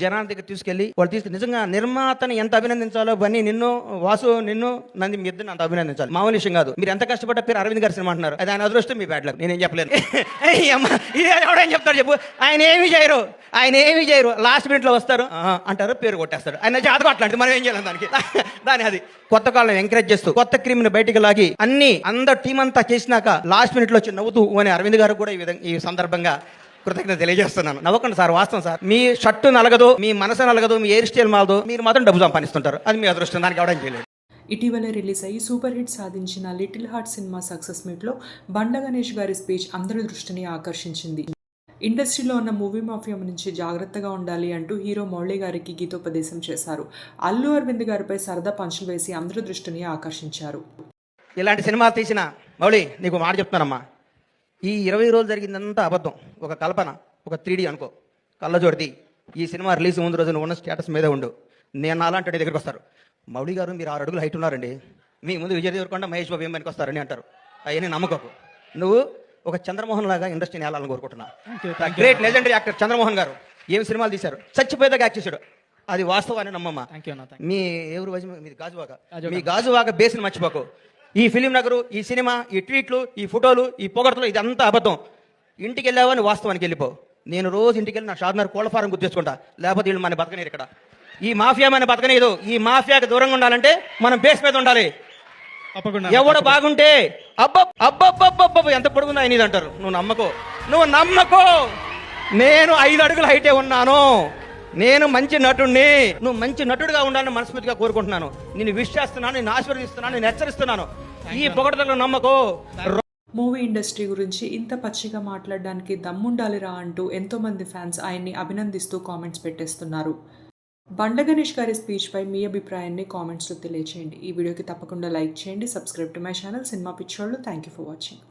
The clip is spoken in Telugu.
జనాల దగ్గర తీసుకెళ్ళి వాళ్ళు నిజంగా నిర్మాతని ఎంత అభినందించాలో బన్నీ నిన్ను వాసు నిన్ను నంది మీ ఇద్దరిని అంత అభినందించాలి. మామూలు విషయం కాదు. మీరు ఎంత కష్టపడ్డ పేరు అరవింద్ గారి సినిమా అంటున్నారు. అది ఆయన అదృష్టం, మీ బ్యాడ్ లక్. నేనేం చెప్పలేను. ఇది ఎవడేం చెప్తాడు చెప్పు. ఆయన ఏమి చేయరు. లాస్ట్ మినిట్ లో వస్తారు అంటారు, పేరు కొట్టేస్తారు. ఆయన జాతకం అట్లాంటి, మనం ఏం చేయాలి దాని అది కొత్త కాలం ఎంకరేజ్ చేస్తూ కొత్త క్రీమ్ని బయటికి లాగి అందరు టీం అంతా చేసినాక లాస్ట్ మినిట్ లో వచ్చి నవ్వుతూ అని అరవింద్ గారు కూడా ఈ సందర్భంగా కృతజ్ఞత తెలియజేస్తున్నాను. నవ్వకండి సార్, వాస్తవం సార్. మీ షర్టు నలగదు, మీ మనసు నలగదు, మీ హెయిర్ స్టైల్ మాలదు, మీరు మాత్రం డబ్బు సంపాదిస్తుంటారు. అది మీ అదృష్టం, దానికి ఎవడం చేయలేదు. ఇటీవల రిలీజ్ అయ్యి సూపర్ హిట్ సాధించిన లిటిల్ హార్ట్ సినిమా సక్సెస్ మీట్లో బండ గణేష్ గారి స్పీచ్ అందరి దృష్టిని ఆకర్షించింది. ఇండస్ట్రీలో ఉన్న మూవీ మాఫియా నుంచి జాగ్రత్తగా ఉండాలి అంటూ హీరో మౌళి గారికి గీతోపదేశం చేశారు. అల్లు అరవింద్ గారిపై సరదా పంచులు వేసి అందరి దృష్టిని ఆకర్షించారు. ఇలాంటి సినిమాలు తీసిన మౌళి, నీకు మాట చెప్తున్నానమ్మా, ఈ 20 రోజులు జరిగిందంతా అబద్ధం, ఒక కల్పన, ఒక 3D అనుకో, కళ్ళజోడిది. ఈ సినిమా రిలీజ్ ముందు రోజు నువ్వు ఉన్న స్టేటస్ మీద ఉండు. నేను అలాంటి దగ్గరికి వస్తారు, మౌళి గారు మీరు 6 అడుగులు హైట్ ఉన్నారండి, మీ ముందు విజయ్ దేవరకొండ మహేష్ బాబు ఏమనికి వస్తారని అంటారు. అవన్నీ నమ్మకకు. నువ్వు ఒక చంద్రమోహన్ లాగా ఇండస్ట్రీని వెళ్ళాలని కోరుకుంటున్నా. గ్రేట్ లెజెండరీ యాక్టర్ చంద్రమోహన్ గారు ఏమి సినిమాలు తీశారు, చచ్చిపోయేదాకా యాక్ట్ చేశాడు. అది వాస్తవాన్ని నమ్మమ్మ. మీ ఎవరు మీది గాజువాక, మీ గాజువాక బేస్ని మర్చిపోకు. ఈ ఫిలిం నగరు, ఈ సినిమా, ఈ ట్వీట్లు, ఈ ఫోటోలు, ఈ పొగడతలు, ఇదంతా అబద్ధం. ఇంటికి వెళ్ళావని వాస్తవానికి వెళ్ళిపో. నేను రోజు ఇంటికి వెళ్ళి నా షాద్నగర్ కోళ్ళ ఫారం గుర్తు తెచ్చుకుంటా, లేకపోతే వీళ్ళు మన బతకనేరు. ఇక్కడ ఈ మాఫియా మన బతకనేదు. ఈ మాఫియాకి దూరంగా ఉండాలంటే మనం బేస్ మీద ఉండాలి. ఎవడు బాగుంటే అబ్బబ్బబ్బబ్బబ్బ ఎంత పొడుగుందా ఆయన అంటారు. నువ్వు నమ్మకో. నేను 5 అడుగుల హైటే ఉన్నాను, నేను మంచి నటుడిని, నువ్వు మంచి నటుడిగా ఉండాలని మనస్ఫూర్తిగా కోరుకుంటున్నాను. నేను విష్ చేస్తున్నాను, నేను ఆశీర్వదిస్తున్నాను, నేను హెచ్చరిస్తున్నాను. ఈ పొగడతలను నమ్మకో. మూవీ ఇండస్ట్రీ గురించి ఇంత పచ్చిగా మాట్లాడడానికి దమ్ముండాలిరా అంటూ ఎంతో మంది ఫ్యాన్స్ ఆయన్ని అభినందిస్తూ కామెంట్స్ పెట్టేస్తున్నారు. బండ గణేష్ గారి స్పీచ్ పై మీ అభిప్రాయాన్ని కామెంట్స్లో తెలియచేయండి. ఈ వీడియోకి తప్పకుండా లైక్ చేయండి. Subscribe to my channel cinema పిచ్చోళ్ళు. Thank you for watching.